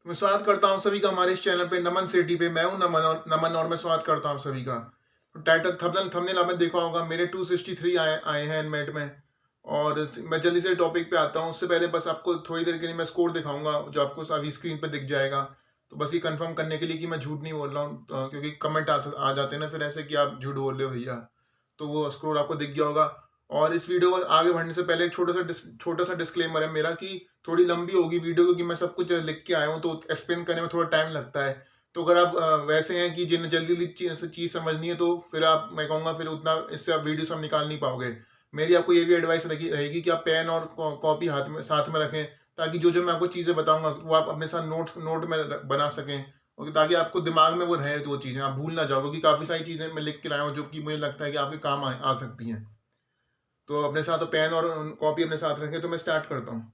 मैं स्वागत करता हूँ सभी का हमारे इस चैनल पे नमन सिटी पे। मैं हूँ नमन और मैं स्वागत करता हूँ सभी का। तो टाइटल थंबनेल आपने देखा होगा, मेरे 263 आए आए हैं एनमेट में। और मैं जल्दी से टॉपिक पे आता हूँ। उससे पहले बस आपको थोड़ी देर के लिए मैं स्कोर दिखाऊंगा जो आपको अभी स्क्रीन पे दिख जाएगा। तो बस ये कंफर्म करने के लिए कि मैं झूठ नहीं बोल रहा हूँ, क्योंकि कमेंट आ जाते हैं ना फिर ऐसे कि आप झूठ बोल रहे हो भैया। तो वो स्कोर आपको दिख गया होगा। और इस वीडियो को आगे बढ़ने से पहले एक छोटा सा डिस्क्लेमर है मेरा कि थोड़ी लंबी होगी वीडियो, क्योंकि मैं सब कुछ लिख के आया हूँ तो एक्सप्लेन करने में थोड़ा टाइम लगता है। तो अगर आप वैसे हैं कि जिन्हें जल्दी जल्दी चीज समझनी है, तो फिर आप, मैं कहूँगा फिर उतना इससे आप वीडियो सब निकाल नहीं पाओगे। मेरी आपको ये भी एडवाइस रहेगी कि आप पेन और कॉपी हाथ में साथ में रखें, ताकि जो जो मैं आपको चीजें बताऊंगा वो आप अपने साथ नोट में बना सकें, और ताकि आपको दिमाग में वो रहे, तो वो चीजें आप भूल ना जाओ, क्योंकि काफी सारी चीजें मैं लिख के लाया हूँ जो कि मुझे लगता है कि आपके काम आ सकती हैं। तो अपने साथ तो पेन और कॉपी अपने साथ रखें। तो मैं स्टार्ट करता हूँ।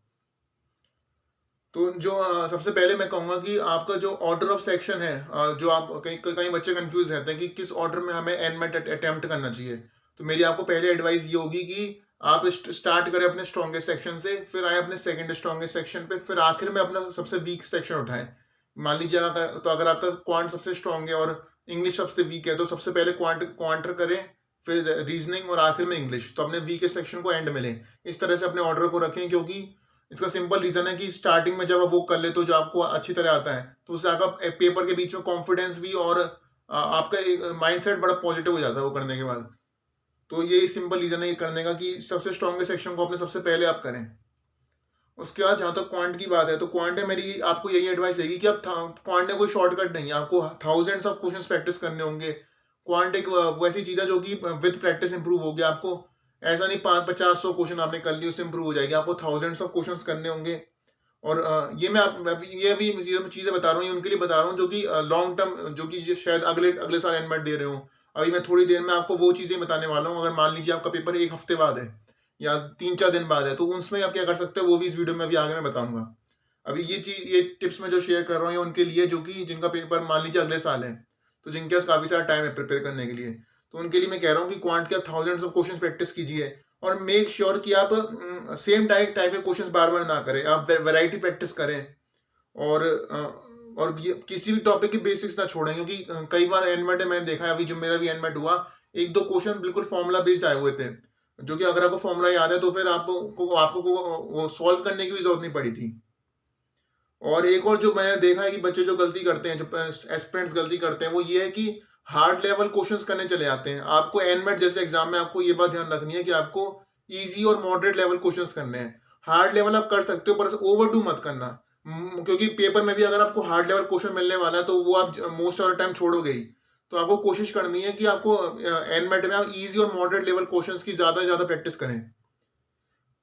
तो जो सबसे पहले मैं कहूँगा कि आपका जो ऑर्डर ऑफ सेक्शन है, जो आप कई कई बच्चे कंफ्यूज रहते हैं कि किस ऑर्डर में हमें एनमेट अटेम्प्ट करना चाहिए। तो मेरी आपको पहले एडवाइस ये होगी कि आप स्टार्ट करें अपने स्ट्रॉन्गेस्ट सेक्शन से, फिर आए अपने सेकंड स्ट्रॉन्गेस्ट सेक्शन पे, फिर आखिर में अपना सबसे वीक सेक्शन उठाएं। मान लीजिए तो अगर आपका क्वांट सबसे स्ट्रॉन्ग है और इंग्लिश सबसे वीक है, तो सबसे पहले क्वांटर करें, फिर रीजनिंग और आखिर में इंग्लिश। तो अपने वीकेस्ट सेक्शन को एंड में लें। इस तरह से अपने ऑर्डर को रखें, क्योंकि इसका सिंपल रीजन है कि स्टार्टिंग में जब आप वो कर ले तो जो आपको अच्छी तरह आता है, तो उससे आपका पेपर के बीच में कॉन्फिडेंस भी और आपका एक माइंडसेट बड़ा पॉजिटिव हो जाता है वो करने के बाद। तो ये सिंपल रीजन है ये करने का कि सबसे स्ट्रॉन्गेस्ट सेक्शन को अपने सबसे पहले आप करें। उसके बाद जहां तक क्वांट की बात है, तो क्वांट में मेरी आपको यही एडवाइस रहेगी कि आप क्वांट में कोई शॉर्टकट नहीं है, आपको थाउजेंड्स ऑफ क्वेश्चंस प्रैक्टिस करने होंगे। क्वांट एक वैसी चीज है जो कि विद प्रैक्टिस इंप्रूव होगी। आपको ऐसा नहीं 550-100 क्वेश्चन आपने कर लिए उससे इंप्रूव हो जाएगी, आपको थाउजेंड्स ऑफ क्वेश्चंस करने होंगे। और ये ये चीजें बता रहा हूँ, ये उनके लिए बता रहा हूँ जो कि लॉन्ग टर्म, जो कि शायद अगले अगले साल एनमेट दे रहे हो। अभी मैं थोड़ी देर में आपको वो चीजें बताने वाला हूँ। अगर मान लीजिए आपका पेपर एक हफ्ते बाद है या 3-4 दिन बाद है, तो उसमें आप क्या कर सकते हो वो भी इस वीडियो में अभी आगे मैं बताऊंगा। अभी ये टिप्स मैं जो शेयर कर रहा हूँ ये उनके लिए जो कि जिनका पेपर मान लीजिए अगले साल है, तो जिनके पास काफी सारा टाइम है प्रिपेयर करने के लिए। तो उनके लिए मैं कह रहा हूँ कि क्वांट के आप थाउजेंड्स ऑफ क्वेश्चन प्रैक्टिस कीजिए, और मेक श्योर कि आप सेम टाइप के क्वेश्चंस बार बार ना करें, आप वैरायटी प्रैक्टिस करें। और ये किसी भी टॉपिक की बेसिक्स ना छोड़ें, क्योंकि कई बार एनमेट मैंने देखा है, अभी जो मेरा भी एनमेट हुआ, एक दो क्वेश्चन बिल्कुल फॉर्मूला बेस्ड आए हुए थे, जो कि अगर आपको फॉर्मूला याद है तो फिर आपको वो सॉल्व करने की भी जरूरत नहीं पड़ी थी। और एक और जो मैंने देखा है कि बच्चे जो गलती करते हैं, जो एस्पिरेंट्स गलती करते हैं, वो ये है कि हार्ड लेवल क्वेश्चंस करने चले जाते हैं। आपको एनमेट जैसे एग्जाम में आपको ये बात ध्यान रखनी है कि आपको इजी और मॉडरेट लेवल क्वेश्चंस करने हैं। हार्ड लेवल आप कर सकते हो, पर ओवर डू मत करना। क्योंकि पेपर में भी अगर आपको हार्ड लेवल क्वेश्चन मिलने वाला है तो वो आप मोस्ट ऑफ द टाइम छोड़ोगे ही। तो आपको कोशिश करनी है कि आपको एनमेट में आप इजी और मॉडरेट लेवल क्वेश्चंस की ज्यादा प्रैक्टिस करें।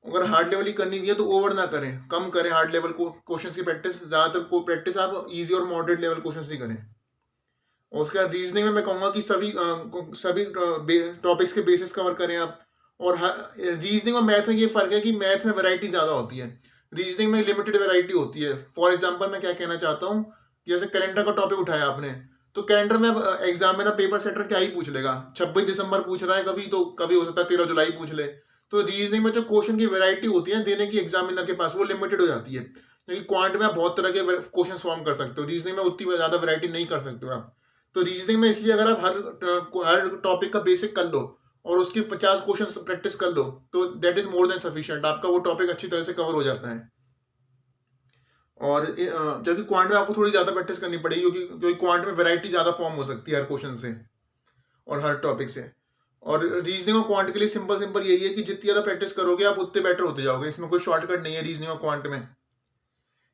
अगर हार्ड लेवल ही करनी भी है तो ओवर ना करें, कम करें हार्ड लेवल क्वेश्चंस की प्रैक्टिस। ज्यादातर को प्रैक्टिस आप इजी और मॉडरेट लेवल क्वेश्चंस ही करें। और उसके बाद रीजनिंग में मैं कहूंगा कि सभी टॉपिक्स के बेसिस कवर करें आप। और रीजनिंग और मैथ में ये फर्क है कि मैथ में वैरायटी ज्यादा होती है, रीजनिंग में लिमिटेड वैरायटी होती है। फॉर एग्जाम्पल मैं क्या कहना चाहता हूँ, जैसे कैलेंडर का टॉपिक उठाया आपने, तो कैलेंडर में अब एग्जाम में ना पेपर सेटर क्या ही पूछ लेगा, 26 दिसंबर पूछ रहा है कभी, तो कभी हो सकता है 13 जुलाई पूछ ले। तो रीजनिंग में जो क्वेश्चन की वैरायटी होती है देने की एग्जामिनर के पास, वो लिमिटेड हो जाती है। क्योंकि क्वांट में आप बहुत तरह के क्वेश्चन फॉर्म कर सकते हो, रीजनिंग में उतनी ज्यादा वैरायटी नहीं कर सकते हो आप। तो रीजनिंग में इसलिए अगर आप हर टॉपिक का बेसिक कर लो और उसके 50 क्वेश्चन प्रैक्टिस कर लो, तो that is more than sufficient, आपका वो टॉपिक अच्छी तरह से कवर हो जाता है। और जबकि क्वांट में आपको थोड़ी ज्यादा प्रैक्टिस करनी पड़ेगी, क्योंकि क्वांट में वैरायटी ज्यादा फॉर्म हो सकती है हर क्वेश्चन से और हर टॉपिक से। और रीजनिंग और क्वांट के लिए सिंपल सिंपल यही है कि जितनी ज्यादा प्रैक्टिस करोगे आप उतने बेटर होते जाओगे। इसमें कोई शॉर्टकट नहीं है रीजनिंग और क्वांट में।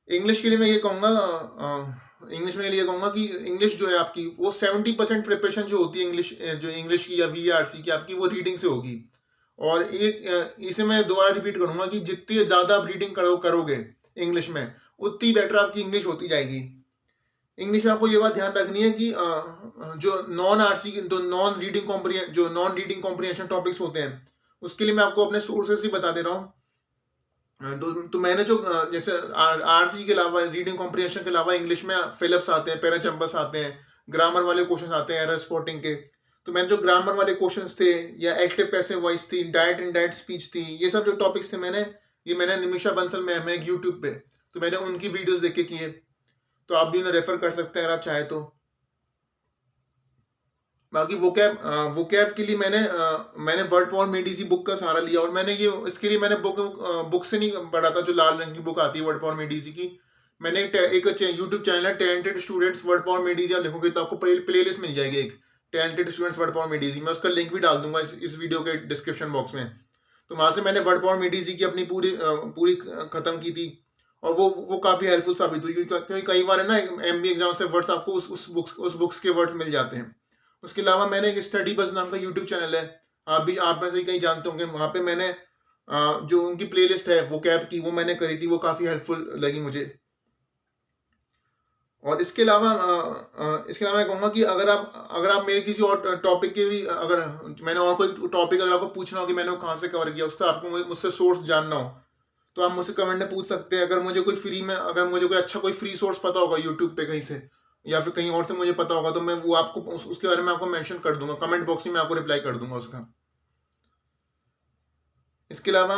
इंग्लिश के लिए मैं ये कहूंगा, इंग्लिश में ये कहूंगा कि इंग्लिश जो है आपकी, वो 70% प्रिपरेशन जो होती है इंग्लिश, जो इंग्लिश की या वीआरसी की आपकी, वो रीडिंग से होगी। और एक इसे मैं दोबारा रिपीट करूंगा कि जितनी ज्यादा आप रीडिंग करोगे इंग्लिश में, उतनी बेटर आपकी इंग्लिश होती जाएगी। इंग्लिश में आपको ये बात ध्यान रखनी है कि जो नॉन आरसी, जो नॉन रीडिंग कॉम्प्रिहेंशन टॉपिक्स होते हैं, उसके लिए मैं आपको अपने सोर्सेस ही बता दे रहा हूँ। तो मैंने जो जैसे आरसी के अलावा, रीडिंग कॉम्प्रिहेंशन के अलावा, इंग्लिश में फिलिप्स आते हैं, पैराचंबस आते हैं, ग्रामर वाले क्वेश्चन आते हैं, एरर स्पॉटिंग के। तो मैंने जो ग्रामर वाले क्वेश्चंस थे, या एक्टिव पैसिव वॉइस थी, डायरेक्ट इनडायरेक्ट स्पीच थी, ये सब जो टॉपिक्स थे मैंने निमिषा बंसल में यूट्यूब पे, तो मैंने उनकी वीडियोस देख के किए। तो आप भी उन्हें रेफर कर सकते हैं अगर आप चाहें तो। बाकी वोकैब के लिए मैंने वर्ड पॉवर मेडिसी बुक का सहारा लिया, और मैंने ये इसके लिए मैंने बुक से नहीं पढ़ा था, जो लाल रंग की बुक आती है वर्ड पॉवर मेडिसी की। मैंने एक यूट्यूब चैनल है talented students word power Medici, आप लिखोगे तो आपको प्ले लिस्ट मिल जाएगी एक, talented students word power Medici. मैं उसका लिंक भी डाल दूंगा इस वीडियो के डिस्क्रिप्शन बॉक्स में। तो वहां से मैंने वर्ड पॉवर मेडिसी की अपनी पूरी खत्म की थी, और वो काफी हेल्पफुल साबित हुई, क्योंकि कई बार है ना एमबी एग्जाम से वर्ड्स आपको उस बुक्स के वर्ड्स मिल जाते हैं। उसके अलावा मैंने एक स्टडी बस नाम का यूट्यूब चैनल है, आप में से कहीं जानते होंगे। वहां पे मैंने जो उनकी प्लेलिस्ट है वो कैब की, वो मैंने करी थी, वो काफी हेल्पफुल लगी मुझे। और इसके अलावा मैं कहूँगा कि अगर आप मेरे किसी और टॉपिक के भी, अगर मैंने और कोई टॉपिक अगर आपको पूछना हो कि मैंने वो कहाँ से कवर किया, उसका आपको मुझसे सोर्स जानना हो, तो आप मुझसे कमेंट में पूछ सकते हैं। अगर मुझे कोई अच्छा कोई फ्री सोर्स पता होगा यूट्यूब पे कहीं से, या फिर कहीं और से मुझे पता होगा, तो मैं वो आपको उसके बारे में आपको मेंशन कर दूंगा, कमेंट बॉक्स में आपको रिप्लाई कर दूंगा उसका। इसके अलावा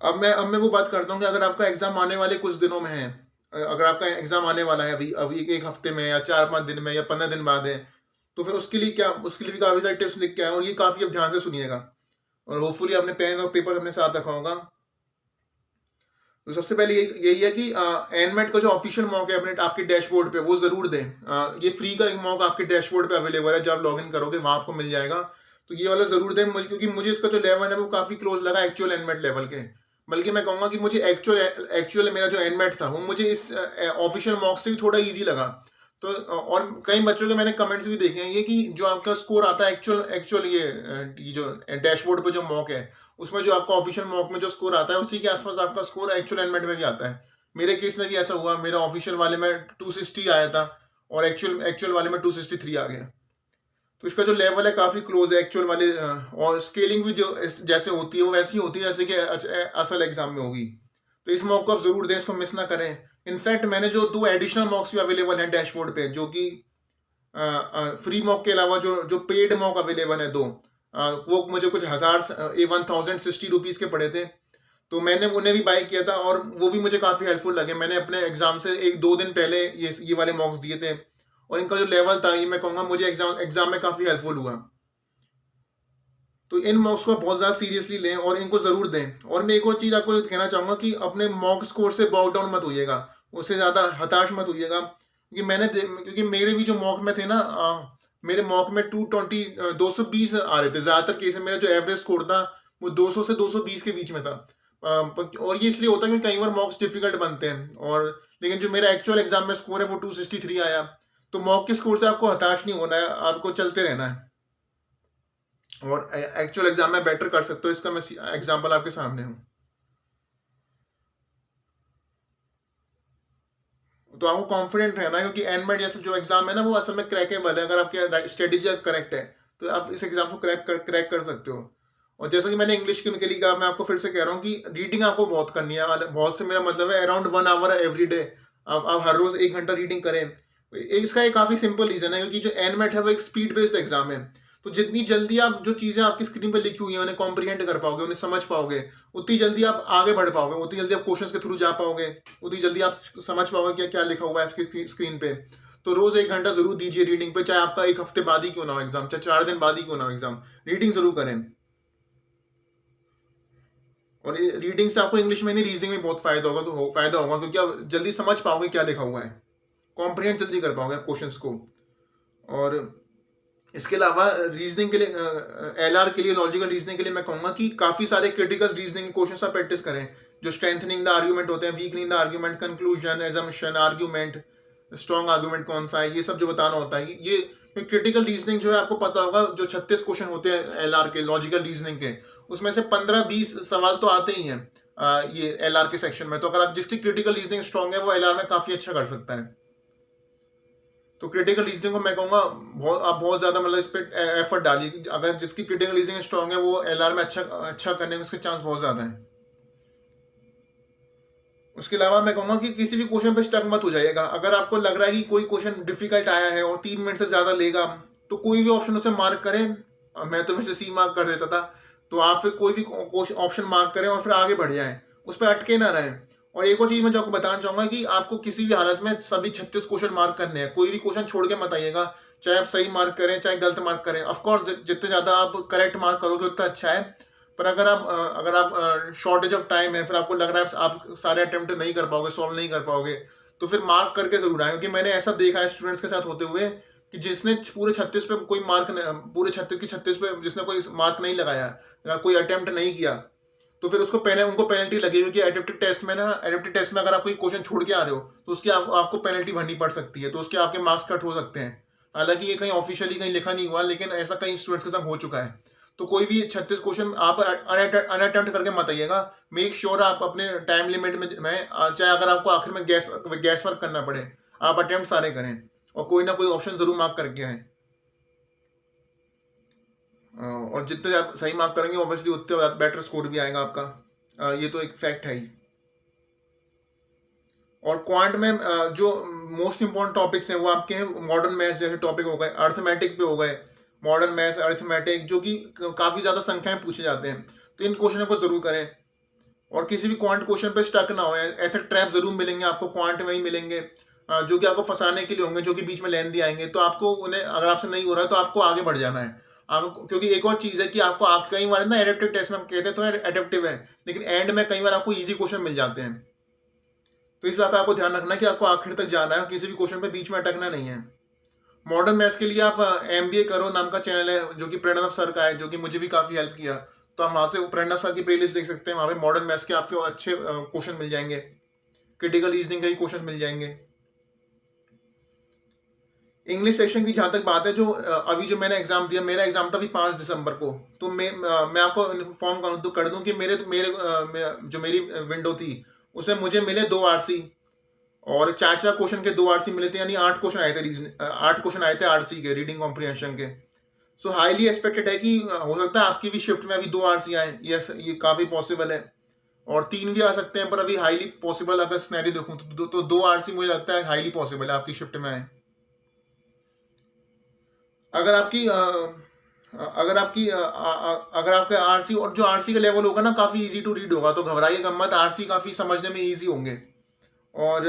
अब मैं वो बात करता हूँ कि अगर आपका एग्जाम आने वाले कुछ दिनों में है, अगर आपका एग्जाम आने वाला है अभी एक हफ्ते में, या 4-5 दिन में, या 15 दिन बाद है, तो फिर उसके लिए भी काफी सारे टिप्स लिख के आए, और ये काफी अब ध्यान से सुनिएगा, और होपफुली आपने पेन और पेपर अपने साथ रखा होगा। तो सबसे पहले यही है कि एनमेट का जो ऑफिशियल मॉक है अपने आपके डैशबोर्ड पे, वो जरूर दें। ये फ्री का एक मॉक आपके डैशबोर्ड पे अवेलेबल है, जब आप लॉगिन करोगे वहां आपको मिल जाएगा। तो ये वाला जरूर दें क्योंकि मुझे इसका जो लेवल है वो काफी क्लोज लगा एक्चुअल एनमेट लेवल के। बल्कि मैं कहूंगा कि मुझे एक्चुअल मेरा जो एनमेट था वो मुझे इस ऑफिशियल मॉक से भी थोड़ा ईजी लगा। तो और कई बच्चों के मैंने कमेंट्स भी देखे हैं ये कि जो आपका स्कोर आता है एक्चुअल ये जो डैशबोर्ड पे जो मॉक है, उसमें जो आपका ऑफिशियल मॉक में जो स्कोर आता है उसी के आसपास आपका स्कोर एक्चुअल एनमेट में भी आता है। मेरे केस में भी ऐसा हुआ, मेरा ऑफिशियल वाले में 260 आया था, और एक्चुअल वाले में 263 आ गया। तो इसका जो लेवल है काफी क्लोज है एक्चुअल वाले, और स्केलिंग भी जो जैसे होती है वो वैसी होती है जैसे कि असल एग्जाम में होगी। तो इस मॉक को आप जरूर दें, इसको मिस ना करें। इनफैक्ट मैंने जो 2 एडिशनल मॉक्स भी अवेलेबल हैं डैशबोर्ड पे, जो कि फ्री मॉक के अलावा जो पेड मॉक अवेलेबल है 2, वो मुझे कुछ 1060 रुपीज के पड़े थे। तो मैंने उन्हें भी बाय किया था, और वो भी मुझे काफी हेल्पफुल लगे। मैंने अपने एग्जाम से 1-2 दिन पहले ये वाले मॉक्स दिए थे, और इनका जो लेवल था ये मैं कहूंगा मुझे एग्जाम में काफी हेल्पफुल हुआ। तो इन मॉक्स को बहुत ज्यादा सीरियसली लें और इनको जरूर दें। और मैं एक और चीज आपको कहना चाहूंगा कि अपने मॉक स्कोर से बॉक डाउन मत होइएगा, उससे ज्यादा हताश मत होइएगा, क्योंकि मेरे भी जो मॉक में थे ना, मेरे मॉक में 220 आ रहे थे ज्यादातर केस में। मेरा जो एवरेज स्कोर था वो 200 से 220 के बीच में था। और ये इसलिए होता है क्योंकि कई बार मॉक्स डिफिकल्ट बनते हैं, और लेकिन जो मेरा एक्चुअल एग्जाम में स्कोर है वो 263 आया। तो मॉक के स्कोर से आपको हताश नहीं होना है, आपको चलते रहना है, और एक्चुअल एग्जाम में बेटर कर सकते हो। इसका मैं एग्जांपल आपके सामने हूं। तो आपको कॉन्फिडेंट रहना है, क्योंकि एनमेट जैसे जो एग्जाम है ना वो असल में क्रैकेबल है। अगर आपकी स्ट्रेटेजी करेक्ट है तो आप इस एग्जाम को क्रैक कर सकते हो। और जैसा कि मैंने इंग्लिश के लिए कहा, मैं आपको फिर से कह रहा हूँ कि रीडिंग आपको बहुत करनी है। बहुत से मेरा मतलब है अराउंड 1 आवर एवरी डे। आप हर रोज 1 घंटा रीडिंग करें। इसका एक काफी सिंपल रीजन है, क्योंकि जो एनमेट है वो एक स्पीड बेस्ड एग्जाम है। तो जितनी जल्दी आप जो चीजें आपकी स्क्रीन पे लिखी हुई है उन्हें कॉम्प्रिहेंड कर पाओगे, उन्हें समझ पाओगे, उतनी जल्दी आप आगे बढ़ पाओगे, उतनी जल्दी आप क्वेश्चंस के थ्रू जा पाओगे, उतनी जल्दी आप समझ पाओगे क्या क्या लिखा हुआ है आपकी स्क्रीन पे। तो रोज 1 घंटा जरूर दीजिए रीडिंग पे, चाहे आपका 1 हफ्ते बाद ही क्यों ना हो एग्जाम, चाहे 4 दिन बाद ही क्यों ना हो एग्जाम, रीडिंग जरूर करें। और रीडिंग से आपको इंग्लिश में नहीं रीजनिंग में बहुत फायदा होगा, क्योंकि आप जल्दी समझ पाओगे क्या लिखा हुआ है, कॉम्प्रिहेंड जल्दी कर पाओगे क्वेश्चंस को। और इसके अलावा रीजनिंग के लिए, एलआर के लिए, लॉजिकल रीजनिंग के लिए मैं कहूंगा कि काफी सारे क्रिटिकल रीजनिंग के क्वेश्चंस आप प्रैक्टिस करें, जो स्ट्रेंथनिंग द आर्गुमेंट होते हैं, weakening the argument, conclusion, assumption, argument, strong argument कौन सा है, ये सब जो बताना होता है। ये क्रिटिकल रीजनिंग जो है आपको पता होगा, जो 36 क्वेश्चन होते हैं एलआर के, लॉजिकल रीजनिंग के, उसमें से 15-20 सवाल तो आते ही हैं ये एलआर के सेक्शन में। तो अगर आप जिसकी क्रिटिकल रीजनिंग स्ट्रॉन्ग है वो एलआर में काफी अच्छा कर सकता है। तो क्रिटिकल रीजनिंग को मैं कहूंगा आप बहुत ज्यादा मतलब इस पर एफर्ट डालिए। अगर जिसकी क्रिटिकल रीजनिंग स्ट्रॉन्ग है वो एलआर में अच्छा करने के उसके चांस बहुत ज्यादा है। उसके अलावा मैं कहूंगा कि किसी भी क्वेश्चन पे स्टक मत हो जाइएगा। अगर आपको लग रहा है कि कोई क्वेश्चन डिफिकल्ट आया है और 3 मिनट से ज्यादा लेगा, तो कोई भी ऑप्शन उसे मार्क करें। मैं तो वैसे सी मार्क कर देता था, तो आप फिर कोई भी ऑप्शन मार्क करें और फिर आगे बढ़ जाएं, उस पर अटके ना रहें। और एक और चीज़ मैं जो आपको बताना चाहूँगा कि आपको किसी भी हालत में सभी 36 क्वेश्चन मार्क करने हैं। कोई भी क्वेश्चन छोड़ के मत आइएगा, चाहे आप सही मार्क करें, चाहे गलत मार्क करें। ऑफ कोर्स जितने ज़्यादा आप करेक्ट मार्क करोगे उतना अच्छा है। पर अगर आप शॉर्टेज ऑफ टाइम है, फिर आपको लग रहा है आप सारे अटेम्प्ट नहीं कर पाओगे, सॉल्व नहीं कर पाओगे, तो फिर मार्क करके ज़रूर आएँ। क्योंकि मैंने ऐसा देखा है स्टूडेंट्स के साथ होते हुए कि जिसने पूरे 36 पे कोई मार्क न पूरे 36 के 36 पे जिसने कोई मार्क नहीं लगाया या कोई अटेम्प्ट नहीं किया, तो फिर उनको पेनल्टी लगेगी कि एडेप्टिव टेस्ट में अगर आप कोई क्वेश्चन छोड़ के आ रहे हो, तो उसकी आपको पेनल्टी भरनी पड़ सकती है, तो उसके आपके मार्क्स कट हो सकते हैं। हालाँकि ये कहीं ऑफिशियली कहीं लिखा नहीं हुआ, लेकिन ऐसा कई स्टूडेंट्स के साथ हो चुका है। तो कोई भी 36 क्वेश्चन आप अनअटेम्प्ट करके मत आइएगा। मेक श्योर आप अपने टाइम लिमिट चाहे अगर आपको आखिर में गैस वर्क करना पड़े, आप अटेम्प्ट सारे करें और कोई ना कोई ऑप्शन ज़रूर मार्क करके आएँ। और जितने आप सही मार्क करेंगे ऑब्वियसली उतने बेटर स्कोर भी आएगा आपका। ये तो एक फैक्ट है ही। और क्वांट में जो मोस्ट इंपॉर्टेंट टॉपिक्स हैं वो आपके हैं मॉडर्न मैथ्स जैसे टॉपिक हो गए, अर्थमेटिक पे हो गए, मॉडर्न मैथ्स, अर्थमेटिक, जो कि काफ़ी ज़्यादा संख्याएं पूछे जाते हैं, तो इन क्वेश्चनों को ज़रूर करें। और किसी भी क्वांट क्वेश्चन पे स्टक ना हो, ऐसे ट्रैप ज़रूर मिलेंगे आपको, क्वांट में ही मिलेंगे जो कि आपको फंसाने के लिए होंगे, जो कि बीच में लेंदी आएंगे, तो आपको उन्हें, अगर आपसे नहीं हो रहा है तो आपको आगे बढ़ जाना है। क्योंकि एक और चीज़ है कि आपको कई बार ना एडेप्टिव टेस्ट में हम कहते हैं तो एडेप्टिव है, लेकिन एंड में कई बार आपको ईजी क्वेश्चन मिल जाते हैं। तो इस बात का आपको ध्यान रखना है कि आपको आखिर तक जाना है, किसी भी क्वेश्चन पे बीच में अटकना नहीं है। मॉडर्न मैथ्स के लिए आप एमबीए करो नाम का चैनल है जो कि प्रणव सर का है, जो कि मुझे भी काफ़ी हेल्प किया। तो आप वहाँ से प्रणव सर की प्लेलिस्ट देख सकते हैं, वहाँ पे मॉडर्न मैथ्स के आपको अच्छे क्वेश्चन मिल जाएंगे, क्रिटिकल रीजनिंग के ही क्वेश्चन मिल जाएंगे। इंग्लिश सेक्शन की जहाँ तक बात है, जो अभी जो मैंने एग्जाम दिया, मेरा एग्जाम था अभी 5 दिसंबर को, तो मैं आपको इन्फॉर्म कर दूं कि जो मेरी विंडो थी उसमें मुझे मिले 2 आरसी और 4 क्वेश्चन के 2 आरसी मिले थे, यानी 8 क्वेश्चन आए थे 8 क्वेश्चन आए थे आरसी के, रीडिंग कॉम्प्रिहेंशन के। सो हाईली एक्सपेक्टेड है कि हो सकता है आपकी भी शिफ्ट में अभी 2 आरसी आए, ये काफ़ी पॉसिबल है, और 3 भी आ सकते हैं, पर अभी हाईली पॉसिबल अगर स्नैरियो देखूँ तो 2 आरसी मुझे लगता है हाईली पॉसिबल है आपकी शिफ्ट में आए। अगर आपकी अगर आपका आरसी और जो आरसी का लेवल होगा ना काफ़ी इजी टू रीड होगा, तो घबराइएगा मत, आरसी काफ़ी समझने में इजी होंगे। और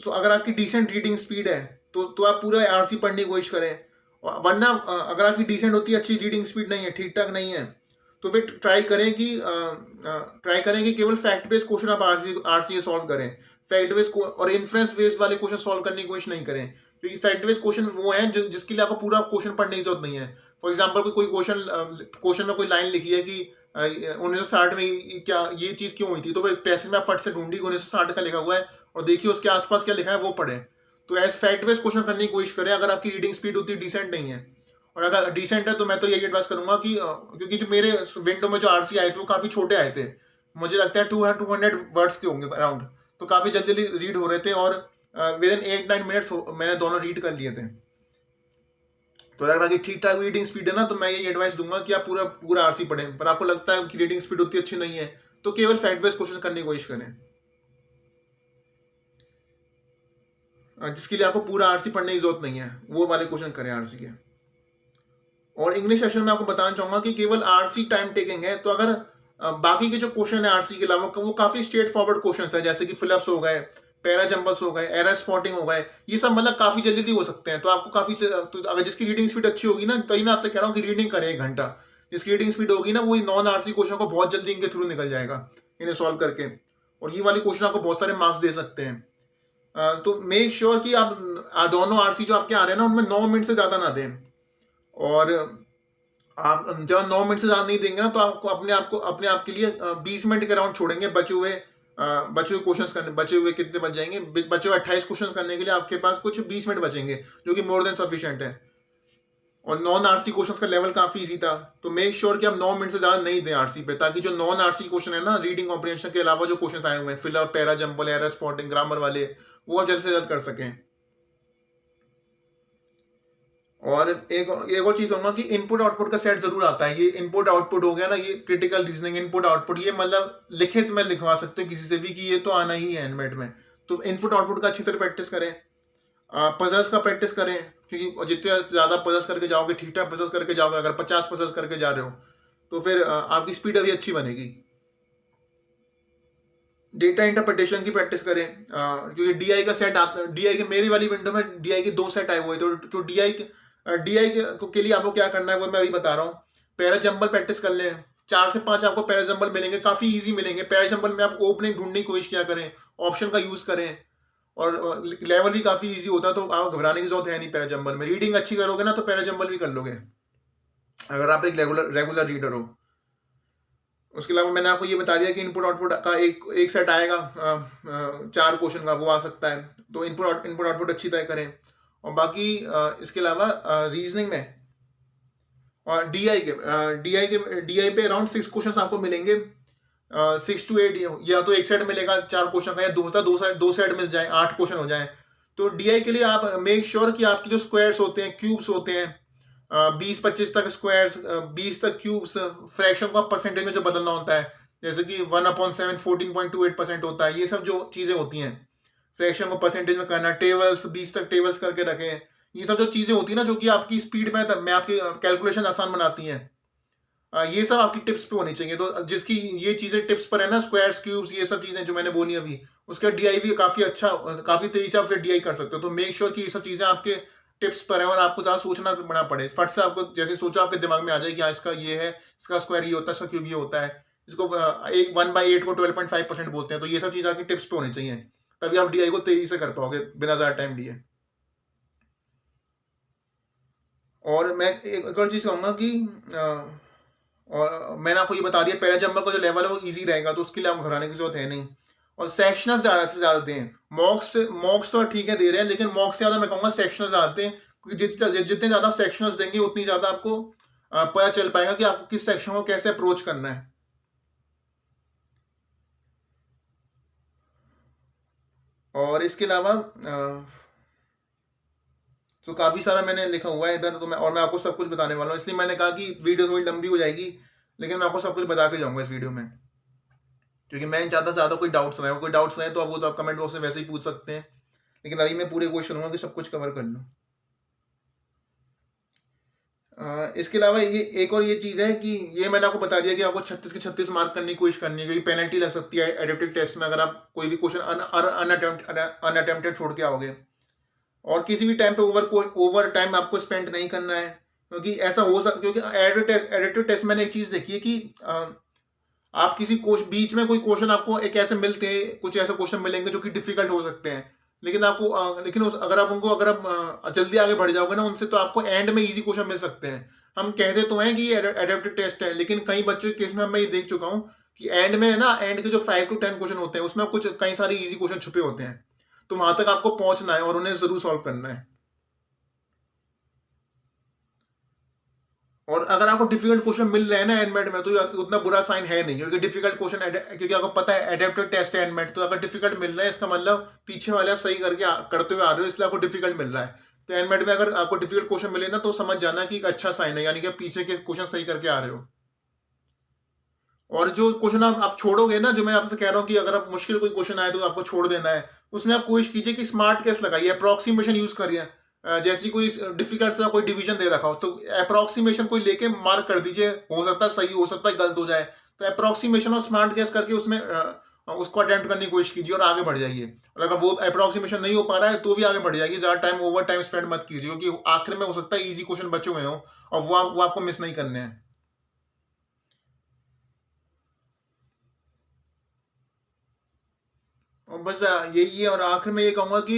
अगर आपकी डिसेंट रीडिंग स्पीड है तो आप पूरा आरसी पढ़ने की कोशिश करें। वरना अगर आपकी डिसेंट होती है, अच्छी रीडिंग स्पीड नहीं है, ठीक ठाक नहीं है, तो फिर ट्राई करें कि केवल फैक्ट बेस्ड क्वेश्चन आप आरसी सॉल्व करें। फैक्ट बेस्ड और इन्फ्रेंस बेस्ड वाले क्वेश्चन सॉल्व करने की कोशिश नहीं करें, क्योंकि फैक्ट बेस्ड क्वेश्चन वो है जिसके लिए आपको पूरा क्वेश्चन पढ़ने की जरूरत नहीं है। फॉर एग्जाम्पल कोई क्वेश्चन में कोई लाइन लिखी है कि 1960 में क्या ये चीज़ क्यों हुई थी, तो फिर पैसेज में आप फट से ढूंढी 1960 का लिखा हुआ है और देखिए उसके आसपास क्या लिखा है वो पढ़े। तो एज फैक्ट बेस्ड क्वेश्चन करने की कोशिश करें अगर आपकी रीडिंग स्पीड उतनी डिसेंट नहीं है। और अगर डिसेंट है तो मैं तो यही एडवाइस करूंगा कि क्योंकि जो मेरे विंडो में जो आरसी आए थे वो काफ़ी छोटे आए थे, मुझे लगता है 200 वर्ड्स के होंगे अराउंड, तो काफ़ी जल्दी रीड हो रहे थे और विद इन 8-9 मिनट्स मैंने दोनों रीड कर लिए थे। तो अगर आपकी ठीक ठाक रीडिंग स्पीड है ना, तो मैं ये एडवाइस दूंगा कि आप पूरा पूरा आरसी पढ़ें। पर आपको लगता है कि रीडिंग स्पीड उतनी अच्छी नहीं है, तो केवल फैक्ट बेस्ड क्वेश्चन करने की कोशिश करें, जिसके लिए आपको पूरा आरसी पढ़ने की जरूरत नहीं है, वो वाले क्वेश्चन करें आरसी के। और इंग्लिश सेशन में आपको बताना चाहूंगा कि केवल आरसी टाइम टेकिंग है, तो अगर बाकी के जो क्वेश्चन है आरसी के अलावा वो काफी स्ट्रेट फॉरवर्ड क्वेश्चन है, जैसे कि फिलअप्स हो गए, पैरा जंबल्स हो गए, एरर स्पॉटिंग हो गए, ये सब मतलब काफी जल्दी हो सकते हैं। तो आपको तो अगर जिसकी रीडिंग स्पीड अच्छी होगी ना, तो मैं आपसे कह रहा हूँ कि रीडिंग करें 1 घंटा। जिसकी रीडिंग स्पीड होगी ना, वो नॉन आरसी क्वेश्चन को बहुत जल्दी इनके थ्रू निकल जाएगा इन्हें सॉल्व करके, और ये वाले क्वेश्चन आपको बहुत सारे मार्क्स दे सकते हैं। तो मेक श्योर कि आप दोनों आरसी जो आपके आ रहे हैं ना उनमें 9 मिनट से ज्यादा ना दें। और आप जब 9 मिनट से ज्यादा नहीं देंगे ना, तो आपको अपने आप के लिए 20 मिनट के अराउंड छोड़ेंगे बचे हुए क्वेश्चंस करने। बचे हुए कितने बच जाएंगे? बचे हुए 28 क्वेश्चंस करने के लिए आपके पास कुछ 20 मिनट बचेंगे, जो कि मोर देन सफिशिएंट है। और नॉन आरसी क्वेश्चंस का लेवल काफी इजी था, तो मेक श्योर कि आप 9 मिनट से ज्यादा नहीं दें आरसी पे, ताकि जो नॉन आरसी क्वेश्चन है ना, रीडिंग कॉम्प्रिहेंशन के अलावा जो क्वेश्चन आए हुए हैं, fill up, para jumble, error spotting, grammar वाले, वो आप जल्द से जल्द कर सकें। और एक और चीज होगा कि इनपुट आउटपुट का सेट जरूर आता है। ये इनपुट आउटपुट हो गया ना, ये क्रिटिकल रीजनिंग इनपुट आउटपुट, ये मतलब लिखित में लिखवा सकते हो किसी से भी कि ये तो आना ही है एनमेट में। तो इनपुट आउटपुट का अच्छी तरह प्रैक्टिस करें, पजल्स का प्रैक्टिस करें, क्योंकि जितने ज्यादा पजल्स करके जाओगे, ठीक ठाक पजल्स करके जाओगे, अगर 50 पजल्स करके जा रहे हो तो फिर आपकी स्पीड अभी अच्छी बनेगी। डेटा इंटरप्रिटेशन की प्रैक्टिस करें, क्योंकि डीआई का सेट आता, डीआई के मेरी वाली विंडो में डीआई के 2 सेट आए हुए हैं, तो डीआई के लिए आपको क्या करना है वो मैं अभी बता रहा हूँ। पैराजंबल प्रैक्टिस कर लें, 4 से 5 आपको पैराजंबल मिलेंगे, काफी इजी मिलेंगे। पैराजंबल में आप ओपनिंग ढूंढने की कोशिश क्या करें, ऑप्शन का यूज करें, और लेवल भी काफी इजी होता है, तो आप घबराने की जरूरत है नहीं। पैराजंबल में रीडिंग अच्छी करोगे ना तो पैराजंबल भी कर लोगे, अगर आप एक रेगुलर रीडर हो। उसके अलावा मैंने आपको ये बता दिया कि इनपुट आउटपुट का एक सेट आएगा 4 क्वेश्चन का, वो आ सकता है, तो इनपुट आउटपुट अच्छी तरह करें। और बाकी इसके अलावा रीजनिंग में और डीआई पे अराउंड 6 क्वेश्चन आपको मिलेंगे, 6 to 8, या तो एक सेट मिलेगा 4 क्वेश्चन का, या दो सेट मिल जाए, 8 क्वेश्चन हो जाए। तो डीआई के लिए आप मेक श्योर कि आपके जो स्क्वायर्स होते हैं, क्यूब्स होते हैं, 20-25 तक स्क्वायर्स, 20 तक क्यूब्स, फ्रैक्शन का परसेंटेज में जो बदलना होता है, जैसे कि 1/7 14.28% होता है, ये सब जो चीजें होती हैं फ्रैक्शन को परसेंटेज में करना, टेबल्स 20 तक टेबल्स करके रखें, ये सब जो चीजें होती है ना, जो कि आपकी स्पीड में आपकी कैलकुलेशन आसान बनाती हैं, ये सब आपकी टिप्स पे होनी चाहिए। तो जिसकी ये चीजें टिप्स पर है ना, स्क्वायर्स, क्यूब्स, ये सब चीजें जो मैंने बोली अभी, उसका डीआई भी काफी अच्छा, काफी तेजी से आप डीआई कर सकते हो। तो मेक श्योर कि ये सब चीजें आपके टिप्स पर है और आपको ज्यादा सोचना ना पड़े, फट से आपको जैसे सोचा आपके दिमाग में आ जाए कि हाँ इसका ये है, इसका स्क्वायर ये होता है, इसका क्यूब ये होता है, इसको 1/8 को 12.5% बोलते हैं। तो ये सब चीज आपकी टिप्स पे होनी चाहिए, तभी आप डीआई को तेजी से कर पाओगे बिना ज्यादा टाइम लिए। और मैं एक और चीज कहूंगा कि और मैंने आपको ये बता दिया, पैराजंपर का जो लेवल है वो इजी रहेगा, तो उसके लिए आपको घबराने की जरूरत है नहीं। और सेक्शनल ज्यादा से ज्यादा दें, मॉक्स तो ठीक है दे रहे हैं, लेकिन मॉक्स से ज्यादा मैं कहूंगा सेक्शनल ज्यादा दें, क्योंकि जितने ज्यादा सेक्शनल्स देंगे उतनी ज्यादा आपको पता चल पाएगा कि आपको किस सेक्शन को कैसे अप्रोच करना है। और इसके अलावा तो काफी सारा मैंने लिखा हुआ है इधर, तो मैं आपको सब कुछ बताने वाला हूँ, इसलिए मैंने कहा कि वीडियो थोड़ी लंबी हो जाएगी, लेकिन मैं आपको सब कुछ बता के जाऊंगा इस वीडियो में, क्योंकि मैं नहीं चाहता ज्यादा कोई डाउट्स रहे तो आप वो तो कमेंट बॉक्स में वैसे ही पूछ सकते हैं, लेकिन अभी मैं पूरे कोशिश करूंगा कि सब कुछ कवर कर लूँ। इसके अलावा ये एक और ये चीज है कि ये मैंने आपको बता दिया कि आपको 36 के 36 मार्क करने की कोशिश करनी है, क्योंकि पेनल्टी लग सकती है एडेप्टिव टेस्ट में अगर आप कोई भी क्वेश्चन अनअटेम्प्टेड छोड़ के आओगे। और किसी भी टाइम पे ओवर टाइम आपको स्पेंड नहीं करना है, क्योंकि ऐसा हो सकता, क्योंकि एडेप्टिव टेस्ट मैंने एक चीज देखी है कि आप किसी बीच में कोई क्वेश्चन आपको एक ऐसे मिलते हैं, कुछ ऐसे क्वेश्चन मिलेंगे जो कि डिफिकल्ट हो सकते हैं, लेकिन आपको अगर आप जल्दी आगे बढ़ जाओगे ना उनसे, तो आपको एंड में इजी क्वेश्चन मिल सकते हैं। हम कहते तो हैं कि ये एडेप्टिव टेस्ट है, लेकिन कई बच्चों के केस में मैं ये देख चुका हूँ कि एंड में ना, एंड के जो 5 to 10 क्वेश्चन होते हैं उसमें कुछ कई सारे इजी क्वेश्चन छुपे होते हैं, तो वहां तक आपको पहुंचना है और उन्हें जरूर सॉल्व करना है। और अगर आपको डिफिकल्ट क्वेश्चन मिल रहे हैं ना एनमेट में, तो उतना बुरा साइन है नहीं, क्योंकि डिफिकल्ट क्वेश्चन, क्योंकि आपको पता है एडेप्टिव टेस्ट है एनमेट, तो अगर डिफिकल्ट मिल रहा है इसका मतलब पीछे वाले आप सही करते हुए आ रहे हो, इसलिए आपको डिफिकल्ट मिल रहा है। तो एनमेट में अगर आपको डिफिकल्ट क्वेश्चन मिले ना, तो समझ जाना कि एक अच्छा साइन है, यानी कि आप पीछे के क्वेश्चन सही करके आ रहे हो। और जो क्वेश्चन आप छोड़ोगे ना, जो मैं आपसे कह रहा हूँ कि अगर आप मुश्किल कोई क्वेश्चन आए तो आपको छोड़ देना है, उसमें आप कोशिश कीजिए कि स्मार्ट केस लगाइए, अप्रोक्सीमेशन यूज करिए। जैसी कोई डिफिकल्ट सा कोई डिवीजन दे रखा हो तो अप्रोक्सीमेशन कोई लेके मार्क कर दीजिए, हो सकता है सही, हो सकता है गलत हो जाए, तो अप्रोक्सीमेशन और स्मार्ट केस करके उसमें उसको अटेम्प्ट करने की कोशिश कीजिए और आगे बढ़ जाइए। और अगर वो अप्रोक्सीमेशन नहीं हो पा रहा है तो भी आगे बढ़ जाइए, ज्यादा टाइम ओवर टाइम स्पेंड मत कीजिए, क्योंकि आखिर में हो सकता है इजी क्वेश्चन बचे हुए हो और वो आपको मिस नहीं करने हैं। और बस यही है। और आखिर में ये कहूंगा कि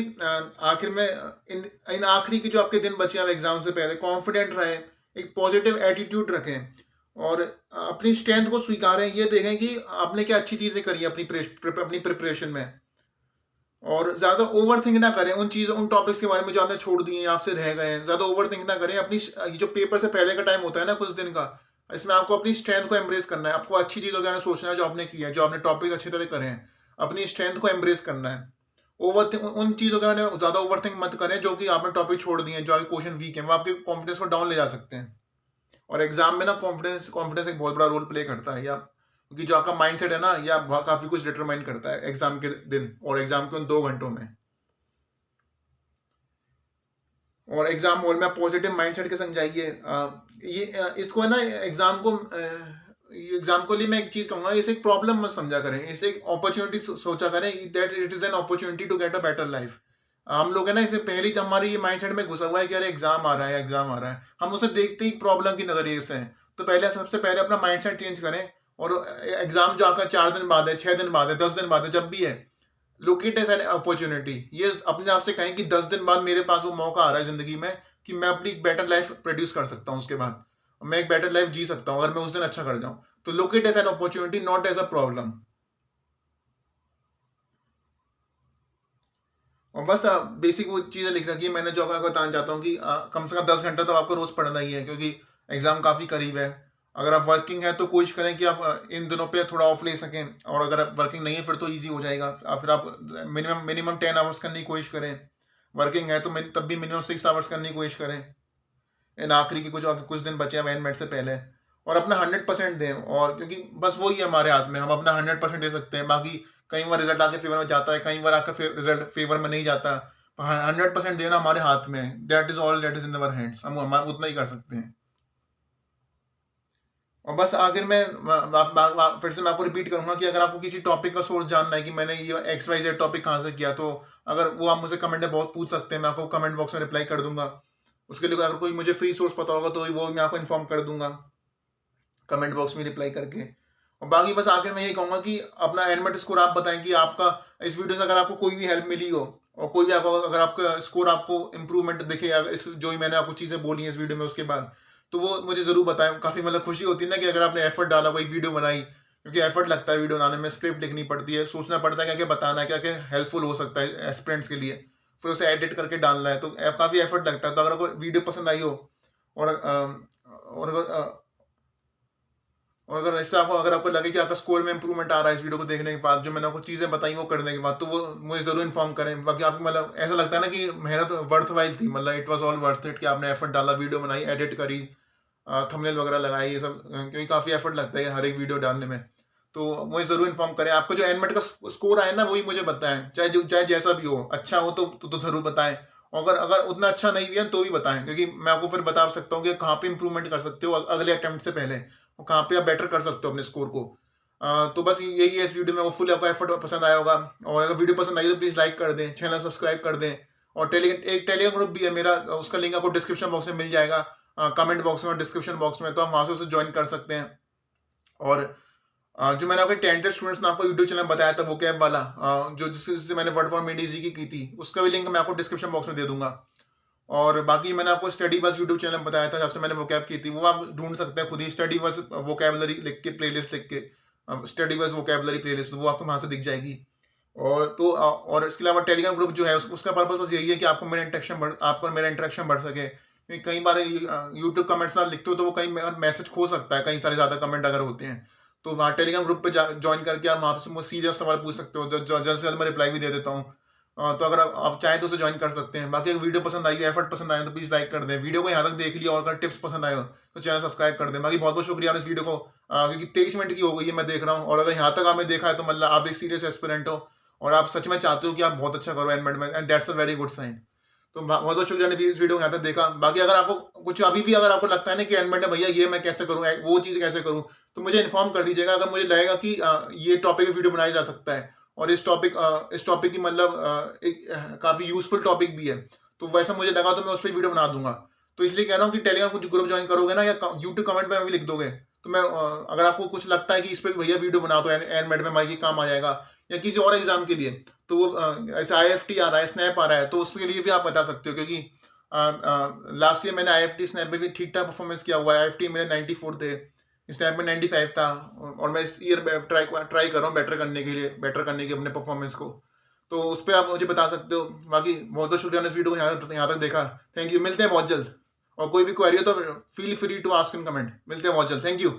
आखिर में इन इन आखिरी के जो आपके दिन बचे हैं एग्जाम से पहले, कॉन्फिडेंट रहें, एक पॉजिटिव एटीट्यूड रखें, और अपनी स्ट्रेंथ को स्वीकारें, ये देखें कि आपने क्या अच्छी चीजें करी हैं अपनी प्रिपरेशन में। और ज्यादा ओवर थिंक ना करें उन टॉपिक्स के बारे में जो आपने छोड़ दिए हैं, आपसे रह गए हैं, ज्यादा ओवर थिंक ना करें। अपनी ये जो पेपर से पहले का टाइम होता है ना कुछ दिन का, इसमें आपको अपनी स्ट्रेंथ को एम्ब्रेस करना है, आपको अच्छी चीजों के बारे में सोचना है जो आपने किया है, जो आपने टॉपिक अच्छी तरह करे हैं, अपनी स्ट्रेंथ को एम्ब्रेस करना है। उन चीजों के बारे में ज्यादा ओवर थिंक मत करें जो कि आपने टॉपिक छोड़ दिए हैं, जो आपके क्वेश्चन वीक है, वो आपके कॉन्फिडेंस को डाउन ले जा सकते हैं। और एग्जाम में ना कॉन्फिडेंस एक बहुत बड़ा रोल प्ले करता है, या क्योंकि जो आपका माइंडसेट है ना, या काफी कुछ डिटरमाइन करता है एग्जाम के दिन और एग्जाम के उन 2 घंटों में। और एग्जाम हॉल में आप पॉजिटिव माइंडसेट के संग जाइए। इसको है ना, एग्जाम को एग्जाम को लिए मैं एक चीज कहूंगा, इसे एक प्रॉब्लम मत समझा करें, इसे एक अपॉर्चुनिटी सोचा करें, that it is an opportunity to get a better life. हम लोग है ना, इसे पहले ही हमारे ये माइंडसेट में घुसा हुआ है कि अरे एग्जाम आ रहा है, एग्जाम आ रहा है, हम उसे देखते ही प्रॉब्लम की नजरिए से हैं। तो पहले सबसे पहले अपना माइंडसेट चेंज करें, और एग्जाम जो आपका 4 दिन बाद है, 6 दिन बाद है, 10 दिन बाद है, जब भी है, look it as an opportunity. ये अपने आप से कहें कि 10 दिन बाद मेरे पास वो मौका आ रहा है जिंदगी में कि मैं अपनी बेटर लाइफ प्रोड्यूस कर सकता हूँ, उसके बाद मैं एक बेटर लाइफ जी सकता हूँ अगर मैं उस दिन अच्छा कर जाऊं। तो look it as an opportunity, not as a problem. और बस बेसिक वो चीजें लिख रखी है मैंने, जो आपको बताना चाहता हूँ कि कम से कम 10 घंटा तो आपको रोज पढ़ना ही है, क्योंकि एग्जाम काफी करीब है। अगर आप वर्किंग है तो कोशिश करें कि आप इन दिनों पे थोड़ा ऑफ ले सकें, और अगर आप वर्किंग नहीं है फिर तो इजी हो जाएगा। फिर आप मिनिमम मिनिमम 10 आवर्स करने की कोशिश करें। वर्किंग है तो तब भी मिनिमम 6 आवर्स करने की कोशिश करें इन आखिरी के कुछ दिन बचे हैं एंडमेट से पहले। और अपना 100% दें, और क्योंकि बस वही है हमारे हाथ में, हम अपना 100% दे सकते हैं। बाकी कई बार रिजल्ट आपके फेवर में जाता है, कई बार आपका रिजल्ट फेवर में नहीं जाता। 100% देना हमारे हाथ में है, that is all that is in our hands, हम उतना ही कर सकते हैं। और बस आखिर में फिर से मैं आपको रिपीट करूंगा कि अगर आपको किसी टॉपिक का सोर्स जानना है कि मैंने ये XYZ टॉपिक कहाँ से किया, तो अगर वो आप मुझसे कमेंट में बहुत पूछ सकते हैं, मैं आपको कमेंट बॉक्स में रिप्लाई कर दूंगा। उसके लिए अगर कोई मुझे फ्री सोर्स पता होगा तो वो मैं आपको इन्फॉर्म कर दूंगा कमेंट बॉक्स में रिप्लाई करके। और बाकी बस आखिर में यही कहूंगा कि अपना एनमेट स्कोर आप बताएं कि आपका इस वीडियो से अगर आपको कोई भी हेल्प मिली हो, और कोई भी आपको अगर आपका स्कोर आपको इंप्रूवमेंट दिखे इस जो ही मैंने आपको चीजें बोली हैं इस वीडियो में उसके बाद, तो वो मुझे जरूर बताएं। काफी मतलब खुशी होती है ना कि अगर आपने एफर्ट डाला, कोई वीडियो बनाई, क्योंकि एफर्ट लगता है वीडियो बनाने में, स्क्रिप्ट लिखनी पड़ती है, सोचना पड़ता है क्या क्या बताना है, क्या क्या हेल्पफुल हो सकता है एस्पिरेंट्स के लिए, फिर उसे एडिट करके डालना है, तो काफी एफर्ट लगता है। तो अगर कोई वीडियो पसंद आई हो, और और अगर ऐसा आपको अगर आपको लगे कि आपका स्कोर में इंप्रूवमेंट आ रहा है इस वीडियो को देखने के बाद, जो मैंने आपको चीजें बताई वो करने के बाद, तो वो मुझे जरूर इन्फॉर्म करें। बाकी आपको मतलब ऐसा लगता है ना कि मेहनत वर्थ वाइल थी, मतलब it was all worth it, कि आपने एफर्ट डाला, वीडियो बनाई, एडिट करी, थंबनेल वगैरह लगाई, ये सब, क्योंकि काफी एफर्ट लगता है हर एक वीडियो डालने में। तो मुझे जरूर इन्फॉर्म करें। आपको जो एनमेट का स्कोर आए ना, वही मुझे बताएं, चाहे जैसा भी हो, अच्छा हो तो जरूर बताएं। और अगर अगर उतना अच्छा नहीं भी है तो भी बताएं, क्योंकि मैं आपको फिर बता सकता हूँ कि कहाँ पे इंप्रूवमेंट कर सकते हो अगले अटेम्प्ट से पहले, और कहाँ पे आप बेटर कर सकते हो अपने स्कोर को। तो बस यही है इस वीडियो में। वो फुल आपको एफर्ट पसंद आया होगा, और अगर वीडियो पसंद आई तो प्लीज लाइक कर दें, चैनल सब्सक्राइब कर दें। और एक टेलीग्राम ग्रुप भी है मेरा, उसका लिंक आपको डिस्क्रिप्शन बॉक्स में मिल जाएगा, कमेंट बॉक्स में और डिस्क्रिप्शन बॉक्स में, तो आप वहां से उसे ज्वाइन कर सकते हैं। और जो मैंने आपके टैलेंटेड स्टूडेंट्स ने आपको यूट्यूब चैनल बताया था वो कैब वाला, जो जिससे मैंने वर्ड फॉर मेडी जी की थी, उसका भी लिंक मैं आपको डिस्क्रिप्शन बॉक्स में दे दूंगा। और बाकी मैंने आपको स्टडी बस यूट्यूब चैनल बताया था जैसे मैंने वोकैब की थी, वो आप ढूंढ सकते हैं खुद ही, स्टडी बस वोकैबलरी लिख के, प्लेलिस्ट लिख के, स्टडी बस वोकैबलरी प्लेलिस्ट, वो आपको वहां से दिख जाएगी। और तो और इसके अलावा टेलीग्राम ग्रुप जो है उसका पर्पस बस यही है कि आपको मेरा इंटरेक्शन बढ़ सके। क्योंकि कई बार यूट्यूब कमेंट्स में आप लिखते हो तो वो कई मैसेज खो सकता है, कई सारे ज्यादा कमेंट अगर होते हैं, तो वहाँ टेलीग्राम ग्रुप पे ज्वाइन करके आप वहाँ से सीधे सवाल पूछ सकते हो, जल्द से जल्द मैं रिप्लाई भी दे देता हूँ। तो अगर आप चाहें तो उसे ज्वाइन कर सकते हैं। बाकी अगर वीडियो पसंद आई, एफर्ट पसंद आए तो प्लीज लाइक कर दें, वीडियो को यहाँ तक देख लिया, और अगर टिप्स पसंद आए हो तो चैनल सब्सक्राइब कर दें। बाकी बहुत बहुत शुक्रिया इस वीडियो को, क्योंकि 23 मिनट की हो गई है मैं देख रहा हूँ, और अगर यहाँ तक आपने देखा है तो मतलब आप एक सीरियस एस्पिरेंट हो, और आप सच में चाहते हो कि आप बहुत अच्छा करो एनमेट में, and that's a very good sign. तो बहुत बहुत शुक्रिया ने इस वीडियो को यहाँ तक देखा। बाकी अगर आपको कुछ अभी भी अगर आपको लगता है ना कि एनमेट में भैया ये मैं कैसे करूँ, वो चीज़ कैसे करूँ, तो मुझे इन्फॉर्म कर दीजिएगा। अगर मुझे लगेगा कि ये टॉपिक पे वीडियो बनाया जा सकता है, और इस टॉपिक की मतलब एक काफी यूजफुल टॉपिक भी है, तो वैसा मुझे लगा तो मैं उस पर वीडियो बना दूंगा। तो इसलिए कह रहा हूँ कि टेलीग्राम कुछ ग्रुप ज्वाइन करोगे ना, या यूट्यूब कमेंट में भी लिख दोगे, तो मैं अगर आपको कुछ लगता है कि इस पर भैया वीडियो बना दो, एनमेट में माइक काम आ जाएगा, या किसी और एग्जाम के लिए, तो वो ऐसा IFT आ रहा है, स्नैप आ रहा है, तो उसके लिए भी आप बता सकते हो। क्योंकि लास्ट ईयर मैंने IFT स्नैप में भी ठीक ठाक परफॉर्मेंस किया हुआ है। IFT मेरे 94 थे, स्नैप में 95 था, और मैं इस ईयर ट्राई कर रहा हूँ बेटर करने की अपने परफॉर्मेंस को, तो उस पर आप मुझे बता सकते हो। बाकी बहुत बहुत शुक्रिया इस वीडियो को यहाँ तक देखा। थैंक यू, मिलते हैं बहुत जल्द, और कोई भी क्वेरी हो तो feel free to ask in comment. मिलते हैं बहुत जल्द, थैंक यू।